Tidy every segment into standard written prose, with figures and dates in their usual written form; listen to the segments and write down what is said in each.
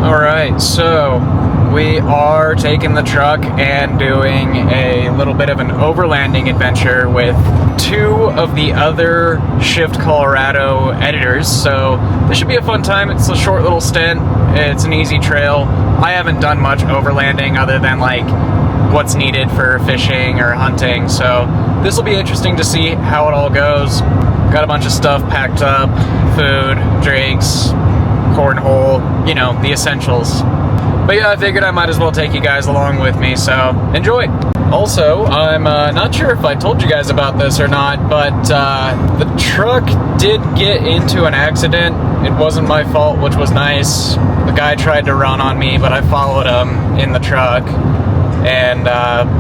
Alright, so we are taking the truck and doing a little bit of an overlanding adventure with two of the other Shift Colorado editors, so this should be a fun time. It's a short little stint, it's an easy trail. I haven't done much overlanding other than like what's needed for fishing or hunting, so this will be interesting to see how it all goes. Got a bunch of stuff packed up, food, drinks, cornhole, you know, the essentials. But yeah, I figured I might as well take you guys along with me, so enjoy! Also, I'm not sure if I told you guys about this or not, but the truck did get into an accident. It wasn't my fault, which was nice. The guy tried to run on me, but I followed him in the truck, and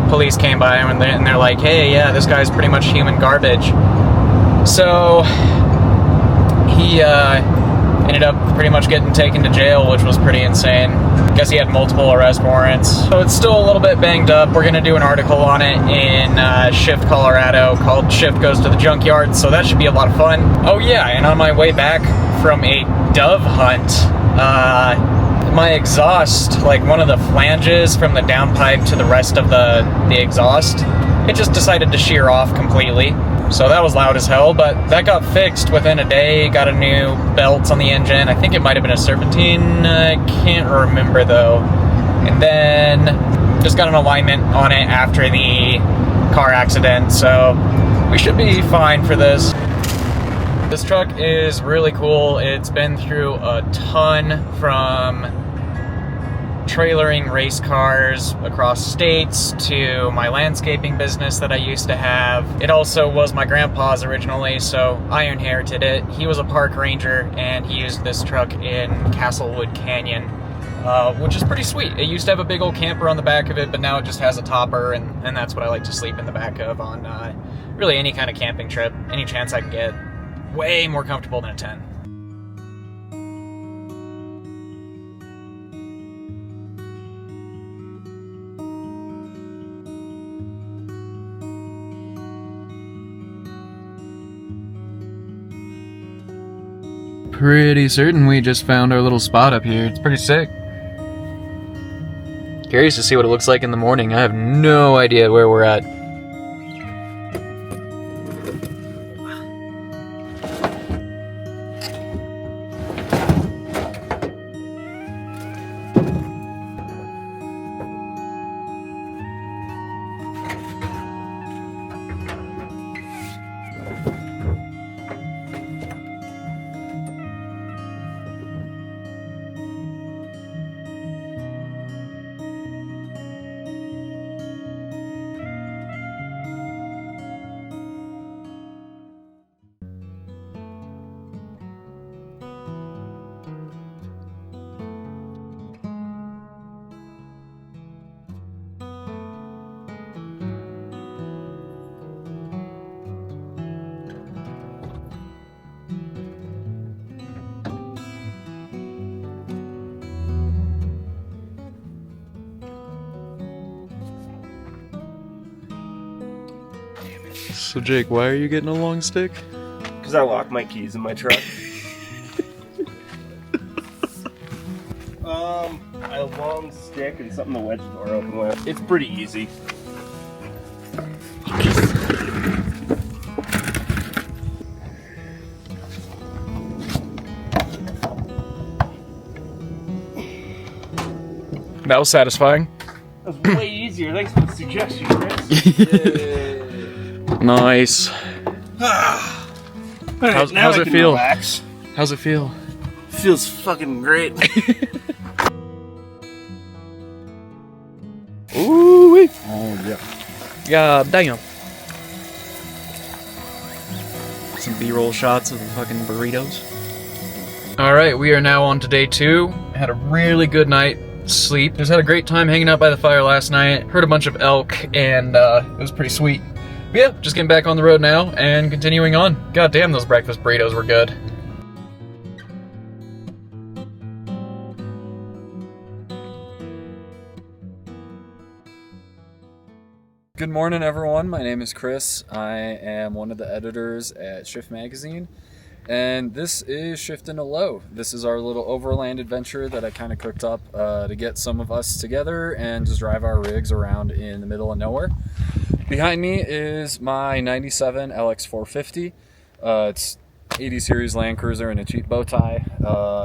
police came by and they're like, hey, yeah, this guy's pretty much human garbage. So he ended up pretty much getting taken to jail, which was pretty insane. Guess he had multiple arrest warrants. So it's still a little bit banged up. We're gonna do an article on it in Shift Colorado called Shift Goes to the Junkyard, so that should be a lot of fun. Oh yeah, and on my way back from a dove hunt, my exhaust, like one of the flanges from the downpipe to the rest of the exhaust, it just decided to shear off completely. So that was loud as hell, but that got fixed within a day. Got a new belt on the engine. I think it might have been a serpentine. I can't remember though. And then just got an alignment on it after the car accident. So we should be fine for this. This truck is really cool. It's been through a ton, from trailering race cars across states to my landscaping business that I used to have. It also was my grandpa's originally, so I inherited it. He was a park ranger and he used this truck in Castlewood Canyon, which is pretty sweet. It used to have a big old camper on the back of it, but now it just has a topper, and that's what I like to sleep in the back of on really any kind of camping trip, any chance I can get. Way more comfortable than a tent. Pretty certain we just found our little spot up here. It's pretty sick. Curious to see what it looks like in the morning. I have no idea where we're at. So Jake, why are you getting a long stick? Because I lock my keys in my truck. A long stick and something to wedge the door open with. It's pretty easy. That was satisfying. That was way easier. Thanks for the suggestion, Chris. Nice. How's it feel? Relax. How's it feel? Feels fucking great. Ooh-wee. Oh yeah. God damn. Some B-roll shots of the fucking burritos. Alright, we are now on to day 2. Had a really good night sleep. Just had a great time hanging out by the fire last night. Heard a bunch of elk, and it was pretty sweet. But yeah, just getting back on the road now and continuing on. God damn, those breakfast burritos were good. Good morning, everyone. My name is Chris. I am one of the editors at Shift Magazine, And this is Shifting to Low. This is our little overland adventure that I kind of cooked up to get some of us together and just drive our rigs around in the middle of nowhere. Behind me is my 97 LX450. It's 80 series Land Cruiser in a cheap bow tie.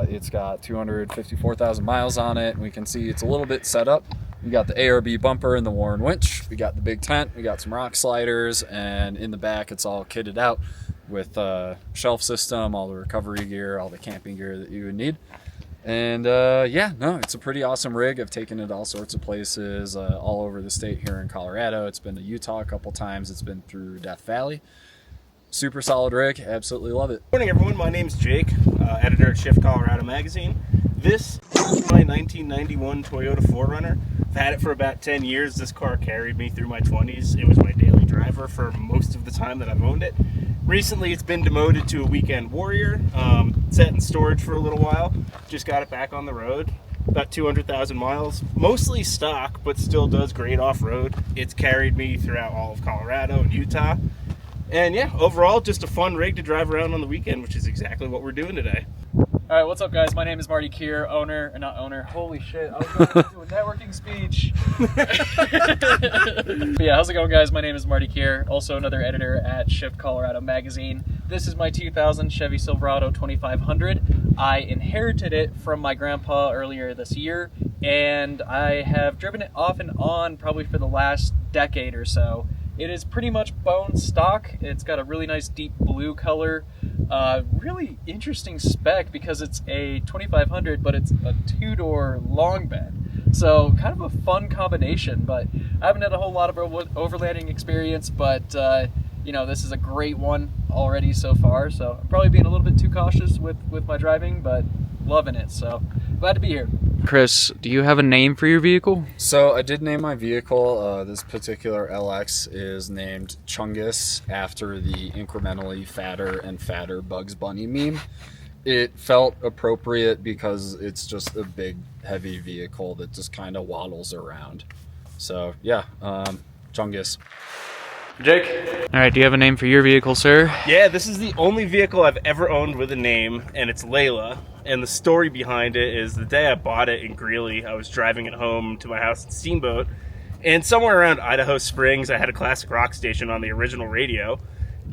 It's got 254,000 miles on it. We can see it's a little bit set up. We got the ARB bumper and the Warren winch. We got the big tent. We got some rock sliders, and in the back it's all kitted out with shelf system, all the recovery gear, all the camping gear that you would need. And it's a pretty awesome rig. I've taken it all sorts of places all over the state here in Colorado. It's been to Utah a couple times. It's been through Death Valley. Super solid rig. Absolutely love it. Good morning, everyone. My name's Jake, editor at Shift Colorado magazine. This is my 1991 Toyota 4Runner. I've had it for about 10 years. This car carried me through my 20s. It was my daily driver for most of the time that I've owned it. Recently, it's been demoted to a weekend warrior, sat in storage for a little while. Just got it back on the road, about 200,000 miles. Mostly stock, but still does great off-road. It's carried me throughout all of Colorado and Utah. And yeah, overall, just a fun rig to drive around on the weekend, which is exactly what we're doing today. All right, what's up, guys? My name is Marty Kier, holy shit, I was going to do a networking speech. But yeah, how's it going, guys? My name is Marty Kier, also another editor at Shift Colorado magazine. This is my 2000 Chevy Silverado 2500. I inherited it from my grandpa earlier this year, and I have driven it off and on probably for the last decade or so. It is pretty much bone stock. It's got a really nice deep blue color. Really interesting spec because it's a 2500, but it's a two-door long bed. So kind of a fun combination, but I haven't had a whole lot of overlanding experience, but this is a great one already so far. So I'm probably being a little bit too cautious with my driving, but loving it. So glad to be here. Chris, do you have a name for your vehicle? So I did name my vehicle. This particular LX is named Chungus after the incrementally fatter and fatter Bugs Bunny meme. It felt appropriate because it's just a big, heavy vehicle that just kind of waddles around. So yeah, Chungus. Jake? All right, do you have a name for your vehicle, sir? Yeah, this is the only vehicle I've ever owned with a name, and it's Layla. And the story behind it is the day I bought it in Greeley, I was driving it home to my house in Steamboat, and somewhere around Idaho Springs, I had a classic rock station on the original radio,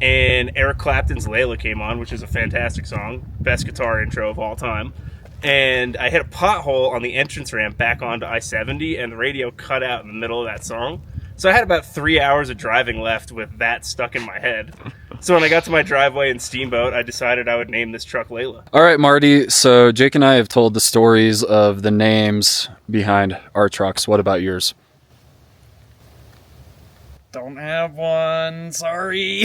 and Eric Clapton's Layla came on, which is a fantastic song, best guitar intro of all time. And I hit a pothole on the entrance ramp back onto I-70, and the radio cut out in the middle of that song. So I had about 3 hours of driving left with that stuck in my head. So when I got to my driveway in Steamboat, I decided I would name this truck Layla. All right, Marty. So Jake and I have told the stories of the names behind our trucks. What about yours? Don't have one, sorry.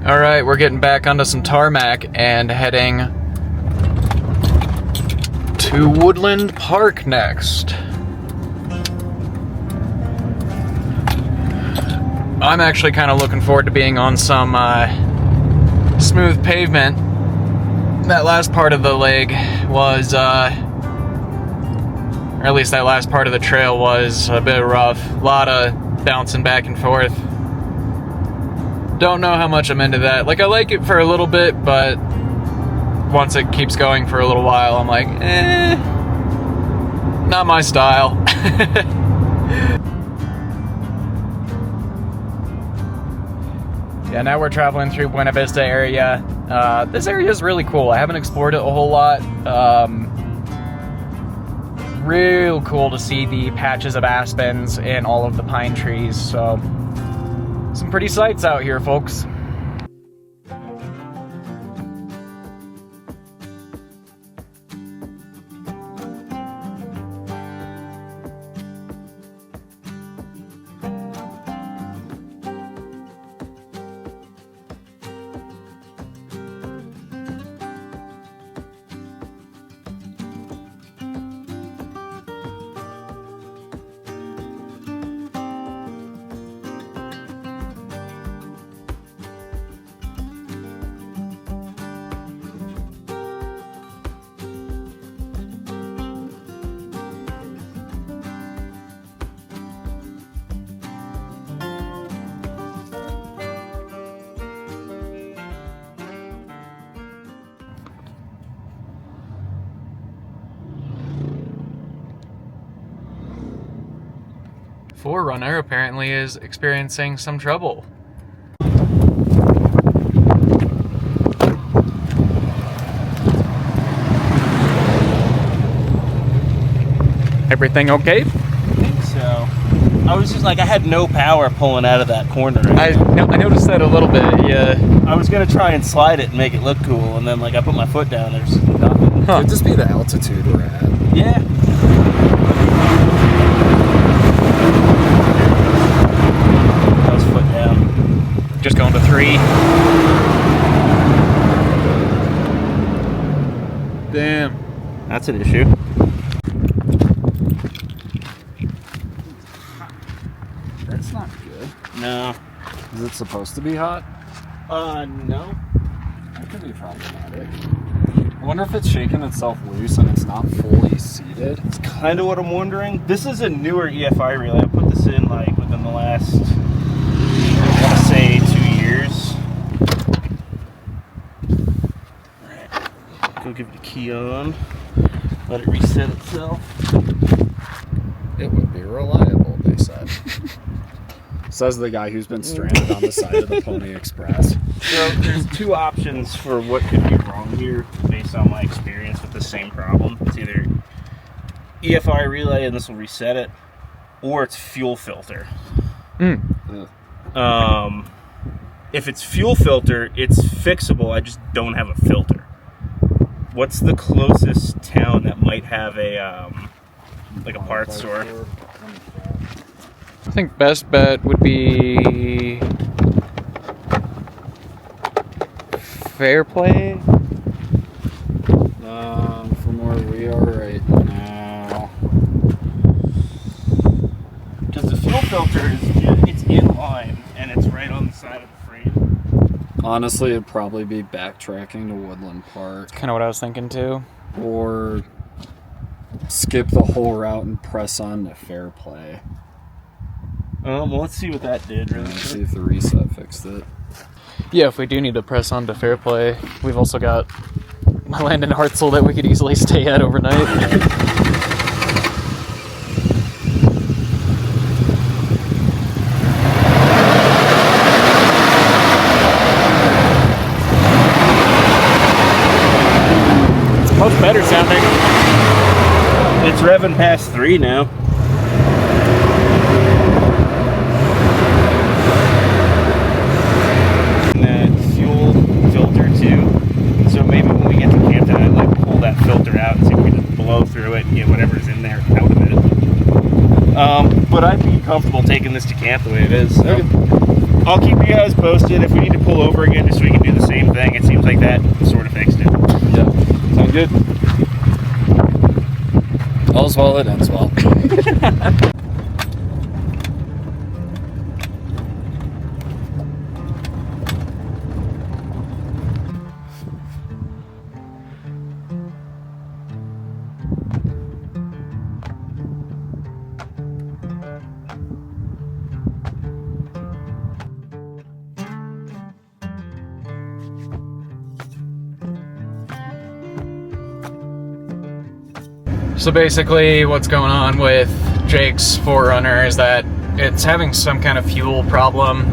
All right, we're getting back onto some tarmac and heading to Woodland Park next. I'm actually kind of looking forward to being on some smooth pavement. That last part of the leg was, or at least that last part of the trail was a bit rough. A lot of bouncing back and forth. Don't know how much I'm into that. Like, I like it for a little bit, but once it keeps going for a little while, I'm like, not my style. Yeah, now we're traveling through Buena Vista area. This area is really cool. I haven't explored it a whole lot. Real cool to see the patches of aspens and all of the pine trees, so some pretty sights out here, folks. 4Runner apparently is experiencing some trouble. Everything okay? I think so. I was just like, I had no power pulling out of that corner. I noticed that a little bit, yeah. I was gonna try and slide it and make it look cool, and then like I put my foot down, there's nothing. Could this be the altitude we're at? Yeah. That was foot down. Just going to 3. Damn. That's an issue. That's not good. No. Is it supposed to be hot? No. That could be problematic. I wonder if it's shaking itself loose and it's not fully seated. It's kind of what I'm wondering. This is a newer EFI relay. I put this in like within the last, I want to say 2 years. Alright. Go give it a key on. Let it reset itself. It would be reliable, they said. Says the guy who's been stranded on the side of the Pony Express. So there's 2 options for what could be wrong here based on my experience with the same problem. It's either EFI relay and this will reset it, or it's fuel filter. If it's fuel filter, it's fixable. I just don't have a filter. What's the closest town that might have a like a parts store? I think best bet would be Fair Play. From where we are right now. Because the fuel filter it's in line and it's right on the side of the frame. Honestly, it'd probably be backtracking to Woodland Park. Kind of what I was thinking too. Or skip the whole route and press on to Fair Play. Well, let's see what that did. Really. And see if the reset fixed it. Yeah, if we do need to press on to Fair Play, we've also got my land in Hartzell that we could easily stay at overnight. It's much better sounding. It's revving past 3 now. And that fuel filter too. So maybe when we get to Campton, I'd like pull that filter out and see if we can just blow through it and get whatever's in there out of it. But I'd be comfortable taking this to camp the way it is. So. I'll keep you guys posted if we need to pull over again just so we can do the same thing. It seems like that sort of fixed it. Yeah, sounds good. All's well that ends well. So basically what's going on with Jake's 4Runner is that it's having some kind of fuel problem.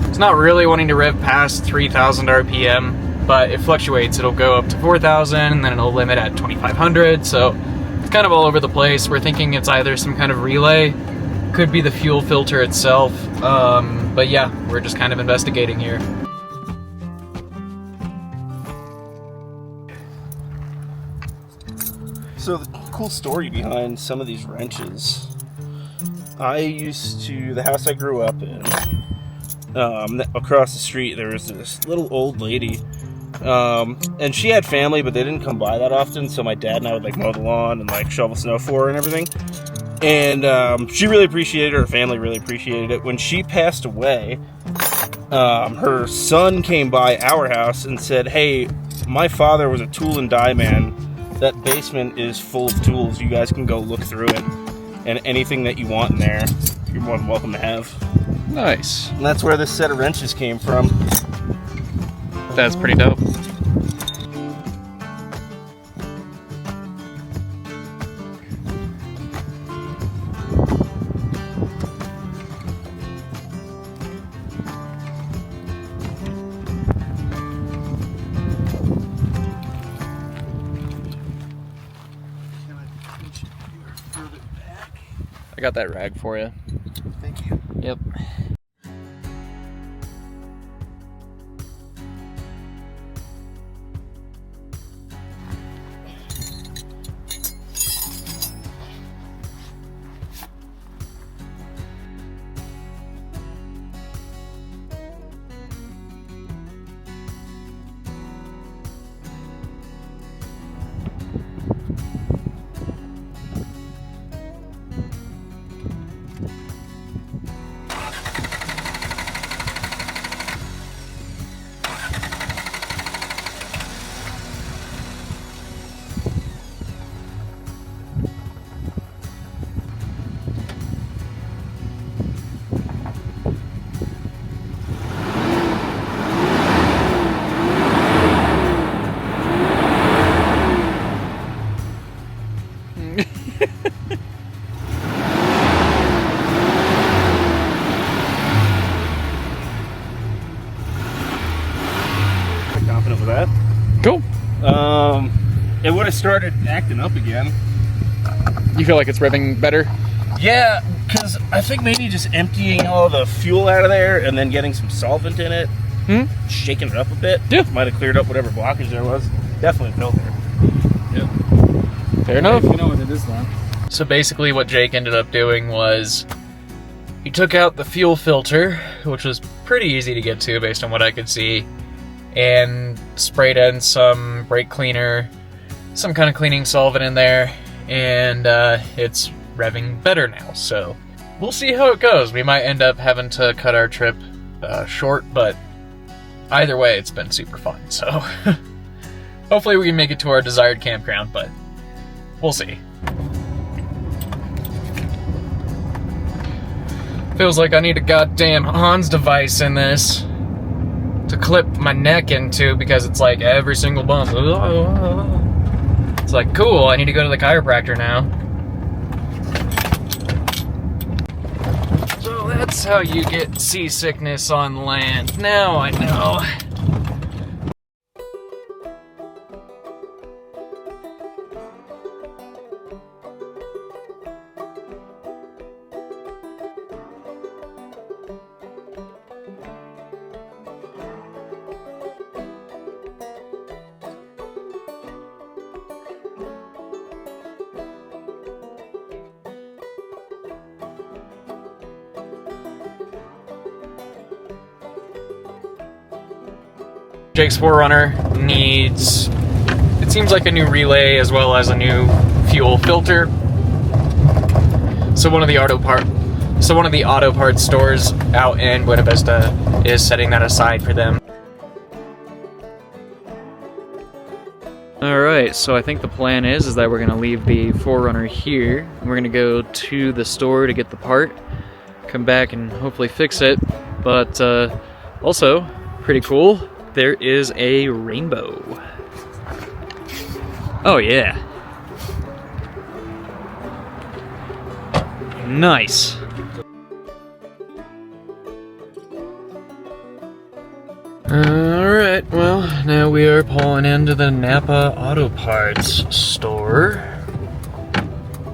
It's not really wanting to rev past 3,000 RPM, but it fluctuates. It'll go up to 4,000 and then it'll limit at 2,500. So it's kind of all over the place. We're thinking it's either some kind of relay, could be the fuel filter itself. But yeah, we're just kind of investigating here. So the cool story behind some of these wrenches, the house I grew up in, across the street there was this little old lady, and she had family, but they didn't come by that often, so my dad and I would like mow the lawn and like shovel snow for her and everything. And she really appreciated it, her family really appreciated it. When she passed away, her son came by our house and said, "Hey, my father was a tool and die man. That basement is full of tools. You guys can go look through it. And anything that you want in there, you're more than welcome to have." Nice. And that's where this set of wrenches came from. That's pretty dope. got that rag for you. Thank you. Yep. Confident with that. Cool. It would have started acting up again. You feel like it's revving better? Yeah, because I think maybe just emptying all the fuel out of there and then getting some solvent in it, shaking it up a bit, might have cleared up whatever blockage there was. Definitely filter. Fair enough. You know what it is now. So basically what Jake ended up doing was he took out the fuel filter, which was pretty easy to get to based on what I could see, and sprayed in some brake cleaner, some kind of cleaning solvent in there, and it's revving better now. So we'll see how it goes. We might end up having to cut our trip short, but either way, it's been super fun. So hopefully we can make it to our desired campground, but we'll see. Feels like I need a goddamn Hans device in this to clip my neck into, because it's like every single bump. It's like, cool, I need to go to the chiropractor now. So that's how you get seasickness on land. Now I know. Jake's 4Runner needs, it seems like, a new relay as well as a new fuel filter. So one of the auto parts stores out in Buena Vista is setting that aside for them. Alright, so I think the plan is that we're going to leave the 4Runner here. We're going to go to the store to get the part, come back and hopefully fix it. But also, pretty cool, there is a rainbow. Oh yeah. Nice. Alright, well, now we are pulling into the Napa Auto Parts store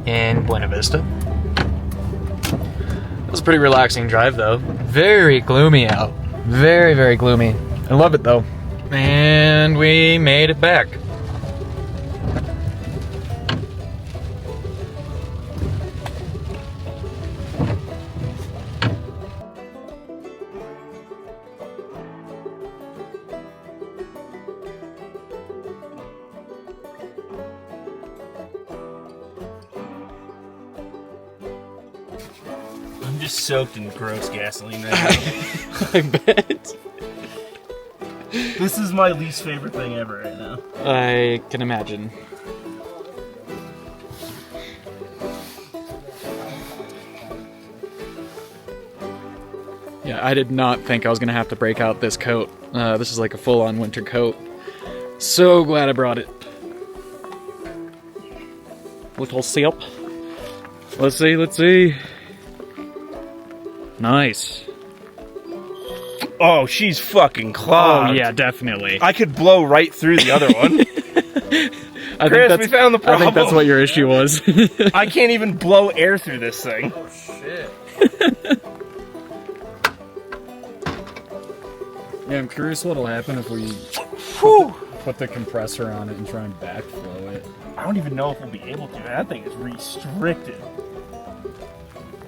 in Buena Vista. It was a pretty relaxing drive though. Very gloomy out. Very, very gloomy. I love it though. And we made it back. I'm just soaked in gross gasoline right now. I bet. This is my least favorite thing ever right now. I can imagine. Yeah, I did not think I was gonna have to break out this coat. This is like a full-on winter coat. So glad I brought it. Little sip. Let's see, let's see. Nice. Oh, she's fucking clogged. Oh yeah, definitely. I could blow right through the other one. Chris, we found the I problem. think that's what your issue was. I can't even blow air through this thing. Oh shit. Yeah, I'm curious what'll happen if we put the compressor on it and try and backflow it. I don't even know if we'll be able to. That thing is restricted.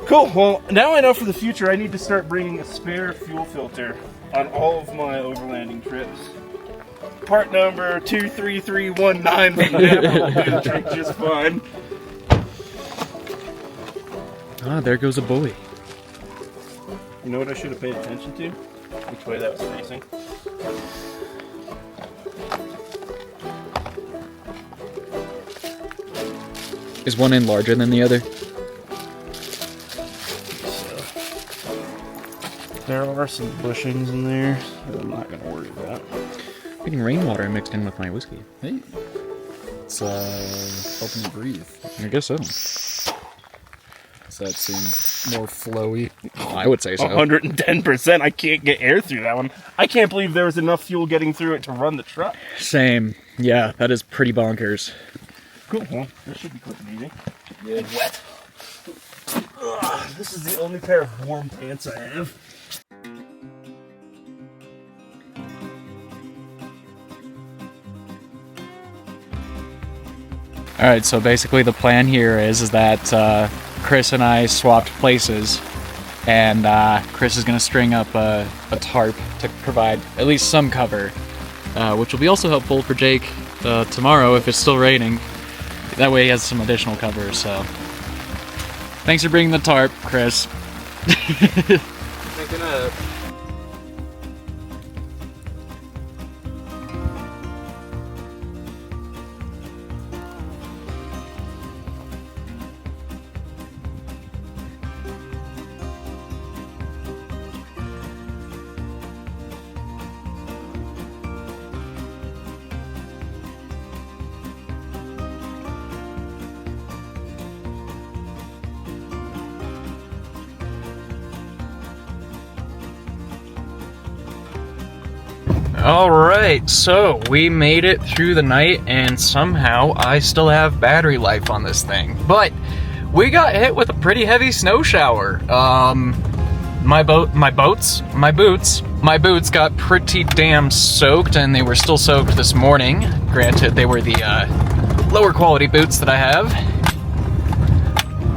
Cool. Well, now I know for the future I need to start bringing a spare fuel filter on all of my overlanding trips. Part number 23319 will do the trick just fine. Ah, there goes a buoy. You know what I should have paid attention to? Which way that was facing. Is one end larger than the other? There are some bushings in there that I'm not going to worry about. Getting rainwater mixed in with my whiskey. Hey. It's helping you breathe. I guess so. Does that seem more flowy? I would say so. 110%. I can't get air through that one. I can't believe there was enough fuel getting through it to run the truck. Same. Yeah, that is pretty bonkers. Cool. Well, this should be quick and easy. Yeah. And wet. Ugh, this is the only pair of warm pants I have. Alright, so basically the plan here is that Chris and I swapped places, and Chris is going to string up a tarp to provide at least some cover, which will be also helpful for Jake tomorrow if it's still raining. That way he has some additional cover, so... Thanks for bringing the tarp, Chris. Picking up. Alright, so we made it through the night, and somehow I still have battery life on this thing. But we got hit with a pretty heavy snow shower. My boots got pretty damn soaked, and they were still soaked this morning. Granted, they were the lower quality boots that I have.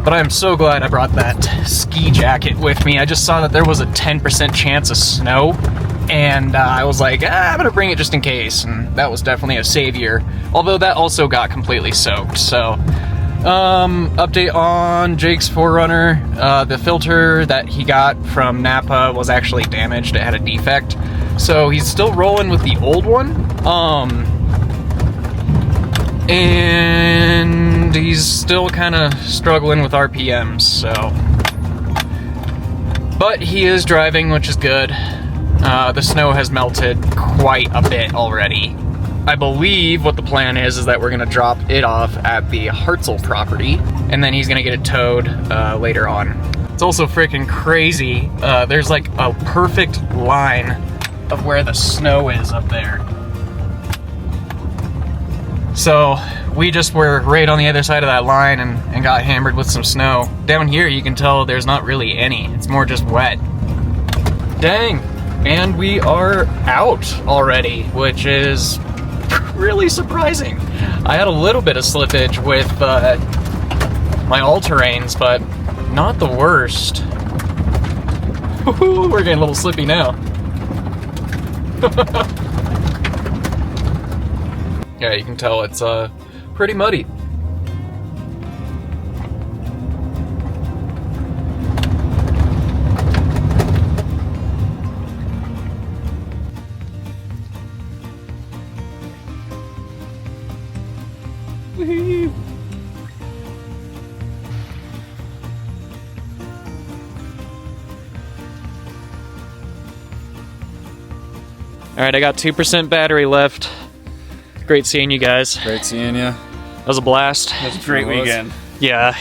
But I'm so glad I brought that ski jacket with me. I just saw that there was a 10% chance of snow, and I was like, I'm gonna bring it just in case, and that was definitely a savior. Although that also got completely soaked, so... update on Jake's 4Runner. The filter that he got from Napa was actually damaged. It had a defect. So he's still rolling with the old one. And he's still kind of struggling with RPMs, so... But he is driving, which is good. The snow has melted quite a bit already. I believe what the plan is that we're gonna drop it off at the Hartzell property, and then he's gonna get it towed later on. It's also freaking crazy. There's like a perfect line of where the snow is up there. So we just were right on the other side of that line and got hammered with some snow. Down here you can tell there's not really any. It's more just wet. Dang. And we are out already, which is really surprising. I had a little bit of slippage with my all-terrains, but not the worst. We're getting a little slippy now. Yeah, you can tell it's pretty muddy. Alright, I got 2% battery left. Great seeing you guys. Great seeing you. That was a blast. It was a great weekend. Yeah.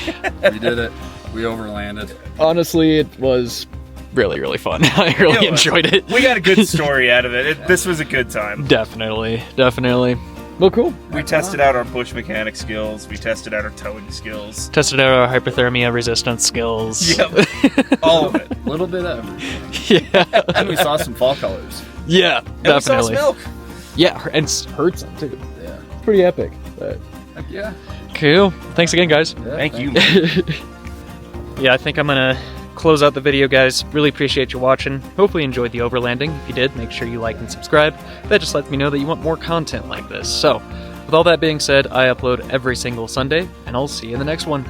We did it. We overlanded. Honestly, it was really, really fun. I really enjoyed it. We got a good story out of it. This was a good time. Definitely, definitely. Well, cool. We tested out our bush mechanic skills. We tested out our towing skills. Tested out our hypothermia resistance skills. Yep. All of it. A little bit of everything. Yeah. And we saw some fall colors. Yeah, And we saw definitely. smoke. Yeah, and heard some too. Yeah. Pretty epic. But Heck yeah. Cool. Thanks again, guys. Yeah, Thank you. Yeah, I think I'm gonna close out the video, guys. Really appreciate you watching. Hopefully you enjoyed the overlanding. If you did, make sure you like and subscribe. That just lets me know that you want more content like this. So, with all that being said, I upload every single Sunday, and I'll see you in the next one.